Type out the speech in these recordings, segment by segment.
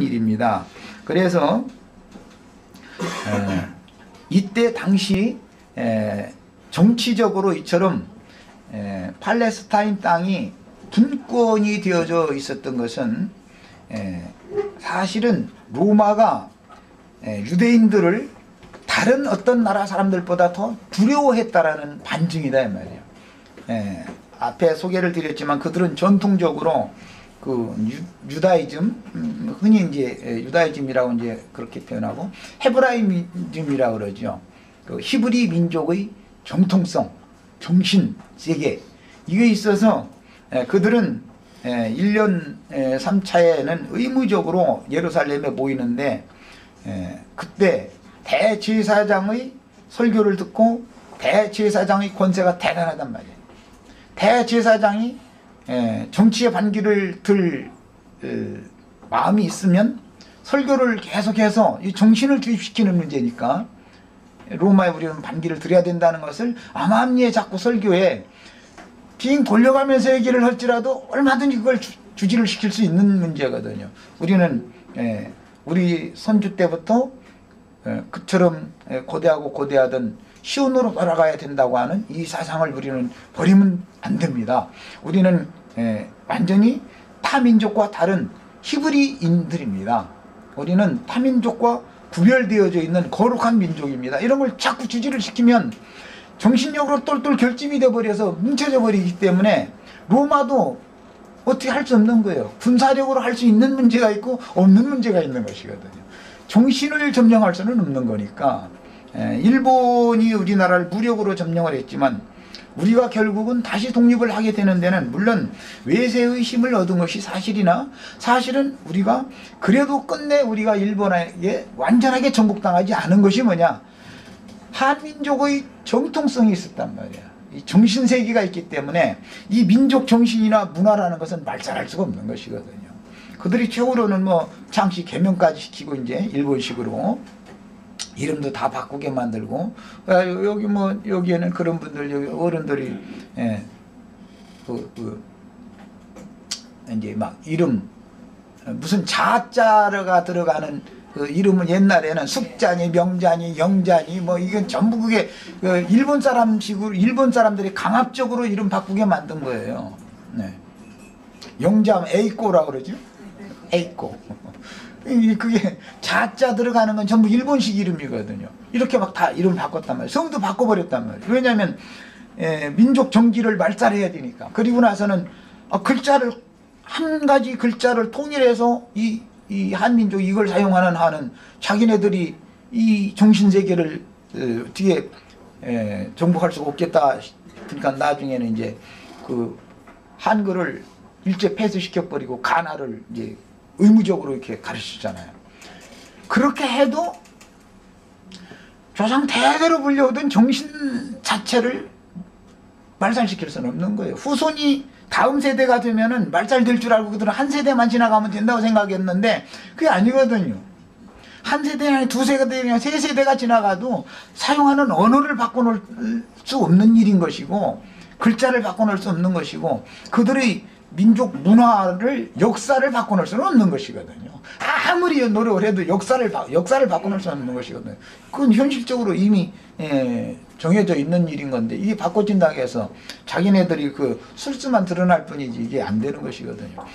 일입니다. 그래서 이때 당시 정치적으로 이처럼 팔레스타인 땅이 분권이 되어져 있었던 것은 사실은 로마가 유대인들을 다른 어떤 나라 사람들보다 더 두려워했다라는 반증이다 이 말이에요. 앞에 소개를 드렸지만 그들은 전통적으로 그 유다이즘, 흔히 이제 유다이즘이라고 이제 그렇게 표현하고 헤브라이즘이라고 그러죠. 그 히브리 민족의 정통성, 정신, 세계 이게 있어서 그들은 1년 3차에는 의무적으로 예루살렘에 모이는데 그때 대제사장의 설교를 듣고 대제사장의 권세가 대단하단 말이에요. 대제사장이 정치의 반기를 들 마음이 있으면 설교를 계속해서 이 정신을 주입시키는 문제니까 로마에 우리는 반기를 들여야 된다는 것을 암암리에 자꾸 설교에 빙 돌려가면서 얘기를 할지라도 얼마든지 그걸 주지를 시킬 수 있는 문제거든요. 우리는 우리 선주 때부터 그처럼 고대하고 고대하던 시온으로 돌아가야 된다고 하는 이 사상을 우리는 버리면 안 됩니다. 우리는 완전히 타민족과 다른 히브리인들입니다. 우리는 타민족과 구별되어져 있는 거룩한 민족입니다. 이런 걸 자꾸 주지를 시키면 정신력으로 똘똘 결집이 되어버려서 뭉쳐져 버리기 때문에 로마도 어떻게 할 수 없는 거예요. 군사력으로 할 수 있는 문제가 있고 없는 문제가 있는 것이거든요. 정신을 점령할 수는 없는 거니까 일본이 우리나라를 무력으로 점령을 했지만 우리가 결국은 다시 독립을 하게 되는 데는 물론 외세의 힘을 얻은 것이 사실이나 사실은 우리가 그래도 끝내 우리가 일본에게 완전하게 정복당하지 않은 것이 뭐냐, 한민족의 정통성이 있었단 말이야. 이 정신세계가 있기 때문에 이 민족 정신이나 문화라는 것은 말살할 수가 없는 것이거든요. 그들이 최후로는 뭐 장씨 개명까지 시키고 이제 일본식으로 이름도 다 바꾸게 만들고 여기 뭐 여기에는 그런 분들 여기 어른들이 이제 막 이름 무슨 자자가 들어가는 그 이름은 옛날에는 숙자니 명자니 영자니 뭐 이건 전부 그게 그 일본 사람식으로 일본 사람들이 강압적으로 이름 바꾸게 만든 거예요. 영자 에이코라고 그러죠. 에이코. 그게 자자 들어가는 건 전부 일본식 이름이거든요. 이렇게 막 다 이름 바꿨단 말이에요. 성도 바꿔버렸단 말이에요. 왜냐하면 민족 정기를 말살해야 되니까. 그리고 나서는 글자를 한 가지 글자를 통일해서 이 한민족 이걸 사용하는 한은 자기네들이 이 정신세계를 뒤에 정복할 수가 없겠다. 그러니까 나중에는 이제 그 한글을 일제 폐쇄시켜버리고 가나를 이제 의무적으로 이렇게 가르치잖아요. 그렇게 해도 조상 대대로 불려오던 정신 자체를 말살시킬 수는 없는 거예요. 후손이 다음 세대가 되면은 말살될 줄 알고 그들은 한 세대만 지나가면 된다고 생각했는데 그게 아니거든요. 한 세대나 두 세대나 세 세대가 지나가도 사용하는 언어를 바꿔놓을 수 없는 일인 것이고 글자를 바꿔놓을 수 없는 것이고 그들의 민족 문화를 역사를 바꿔놓을 수는 없는 것이거든요. 아무리 노력을 해도 역사를 바꿔놓을 수는 없는 것이거든요. 그건 현실적으로 이미 정해져 있는 일인 건데 이게 바꿔진다고 해서 자기네들이 그 술수만 드러날 뿐이지 이게 안 되는 것이거든요.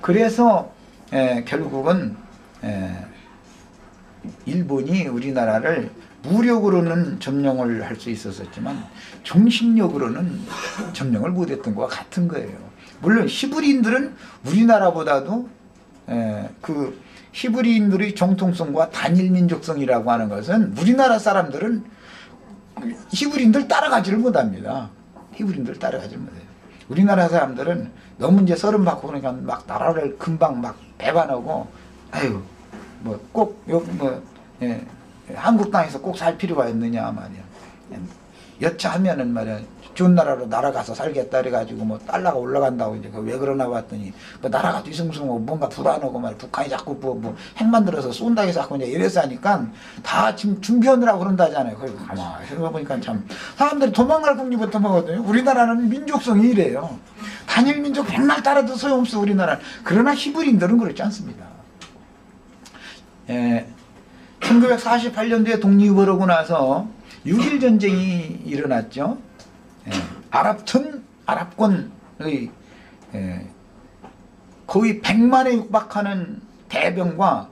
그래서 결국은 일본이 우리나라를 무력으로는 점령을 할 수 있었지만 정신력으로는 점령을 못했던 것과 같은 거예요. 물론 히브리인들은 우리나라보다도 그 히브리인들의 정통성과 단일민족성이라고 하는 것은 우리나라 사람들은 히브리인들 따라가지를 못합니다. 히브리인들 따라가지를 못해요. 우리나라 사람들은 너무 이제 서른 받고 그러니까 막 나라를 금방 막 배반하고 아유 뭐 꼭 여기 뭐 한국 땅에서 꼭 살 필요가 있느냐 말이야. 여차하면은 말이야 좋은 나라로 날아가서 살겠다 그래가지고 뭐 달러가 올라간다고 이제 왜 그러나 봤더니 뭐 나라가 뒤숭숭하고 뭔가 불안하고 말 북한이 자꾸 뭐 핵 만들어서 쏜다 해서 자꾸 이제 이래서 하니까 다 지금 준비하느라고 그런다잖아요. 그리고 가만히 생각해보니까 참 사람들이 도망갈 궁리부터 먹거든요. 우리나라는 민족성이 이래요. 단일 민족 백날 따라도 소용없어 우리나라는. 그러나 히브리인들은 그렇지 않습니다. 1948년도에 독립을 하고 나서 6.1 전쟁이 일어났죠. 전 아랍권의 거의 100만에 육박하는 대병과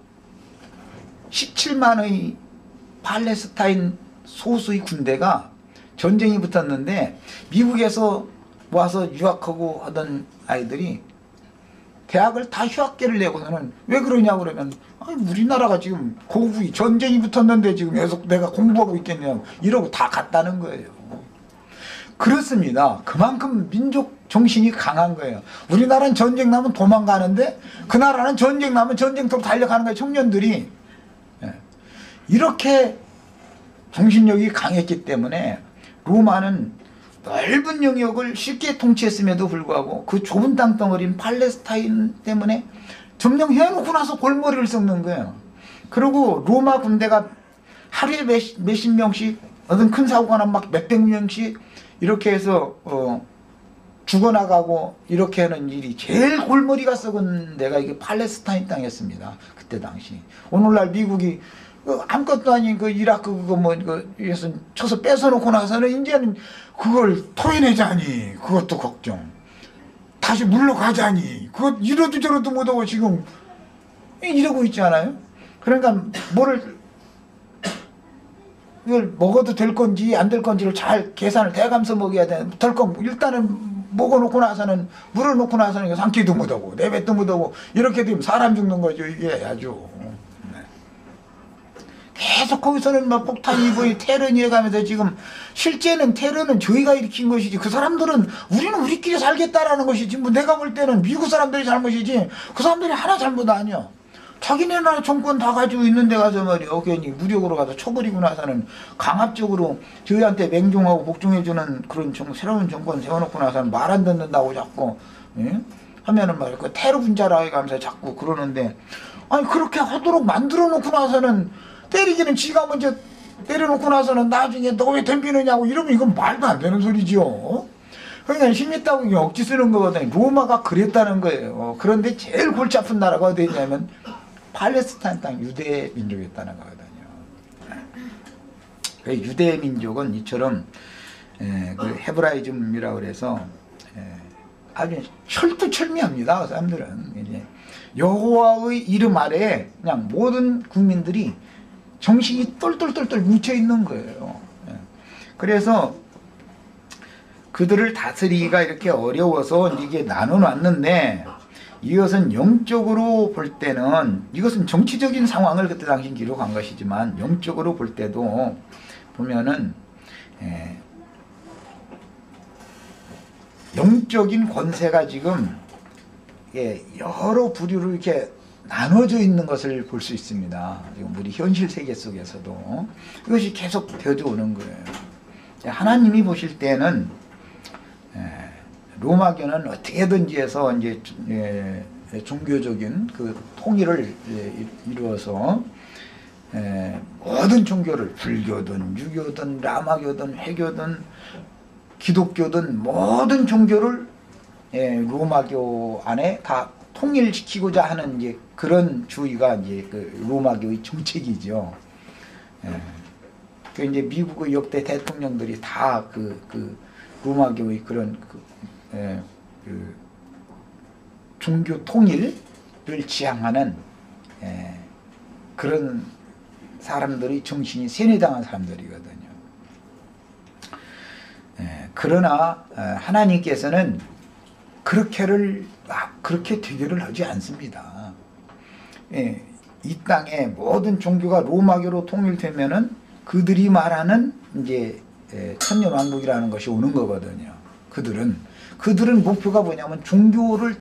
17만의 팔레스타인 소수의 군대가 전쟁이 붙었는데, 미국에서 와서 유학하고 하던 아이들이 대학을 다 휴학계를 내고서는 왜 그러냐고 그러면, 아니, 우리나라가 지금 고국이 전쟁이 붙었는데 지금 계속 내가 공부하고 있겠냐고 이러고 다 갔다는 거예요. 그렇습니다. 그만큼 민족 정신이 강한 거예요. 우리나라는 전쟁 나면 도망가는데 그 나라는 전쟁 나면 전쟁터로 달려가는 거예요. 청년들이. 이렇게 정신력이 강했기 때문에 로마는 넓은 영역을 쉽게 통치했음에도 불구하고 그 좁은 땅덩어리인 팔레스타인 때문에 점령 해놓고 나서 골머리를 썩는 거예요. 그리고 로마 군대가 하루에 몇십 명씩 어떤 큰 사고가 나면 막 몇백 명씩 이렇게 해서 죽어나가고 이렇게 하는 일이 제일 골머리가 썩은 데가 이게 팔레스타인 땅이었습니다. 그때 당시. 오늘날 미국이 아무것도 아닌 그 이라크 그거 뭐 이것은 쳐서 뺏어놓고 나서는 이제는 그걸 토해내자니 그것도 걱정. 다시 물러가자니 그것 이러도 저러도 못하고 지금 이러고 있지 않아요? 그러니까 이걸 먹어도 될 건지 안 될 건지를 잘 계산을 대가면서 먹여야 돼. 일단은 먹어놓고 나서는 물어놓고 나서는 삼키도 못하고 내뱉도 못하고 이렇게 되면 사람 죽는 거죠. 이게 아주. 계속 거기서는 막 폭탄이 보이 테러니 해가면서 지금 실제는 테러는 저희가 일으킨 것이지 그 사람들은 우리는 우리끼리 살겠다라는 것이지 뭐 내가 볼 때는 미국 사람들이 잘못이지 그 사람들이 하나 잘못 아니야. 자기네 나라 정권 다 가지고 있는 데 가서 말이야 괜히 무력으로 가서 쳐버리고 나서는 강압적으로 저희한테 맹종하고 복종해주는 그런 새로운 정권 세워놓고 나서는 말 안 듣는다고 자꾸 하면은 말이야 그 테러 분자라 해가면서 자꾸 그러는데 아니 그렇게 하도록 만들어 놓고 나서는 때리기는 지가 먼저 때려놓고 나서는 나중에 너 왜 덤비느냐고 이러면 이건 말도 안 되는 소리죠. 그러니까 힘있다고 억지 쓰는 거거든요. 로마가 그랬다는 거예요. 그런데 제일 골치 아픈 나라가 어디냐면 팔레스타인 땅 유대 민족이었다는 거거든요. 그 유대 민족은 이처럼 그 헤브라이즘이라고 그래서 아주 철두철미합니다. 그 사람들은 이제 여호와의 이름 아래 그냥 모든 국민들이 정신이 똘똘똘똘 뭉쳐있는 거예요. 그래서 그들을 다스리기가 이렇게 어려워서 이게 나눠놨는데 이것은 영적으로 볼 때는 이것은 정치적인 상황을 그때 당시 기록한 것이지만 영적으로 볼 때도 보면은 영적인 권세가 지금 여러 부류로 이렇게 나눠져 있는 것을 볼 수 있습니다. 지금 우리 현실 세계 속에서도 이것이 계속 되어져 오는 거예요. 하나님이 보실 때는 로마교는 어떻게든지 해서 이제 종교적인 그 통일을 이루어서 모든 종교를 불교든 유교든 라마교든 회교든 기독교든 모든 종교를 로마교 안에 다 통일시키고자 하는 이제 그런 주의가 이제 그 로마교의 정책이죠. 그 이제 미국의 역대 대통령들이 다 그 로마교의 그런 그 종교 통일을 지향하는 그런 사람들의 정신이 세뇌당한 사람들이거든요. 그러나 하나님께서는 그렇게 되기를 하지 않습니다. 이 땅에 모든 종교가 로마교로 통일되면은 그들이 말하는 이제 천년왕국이라는 것이 오는 거거든요. 그들은 목표가 뭐냐면 종교를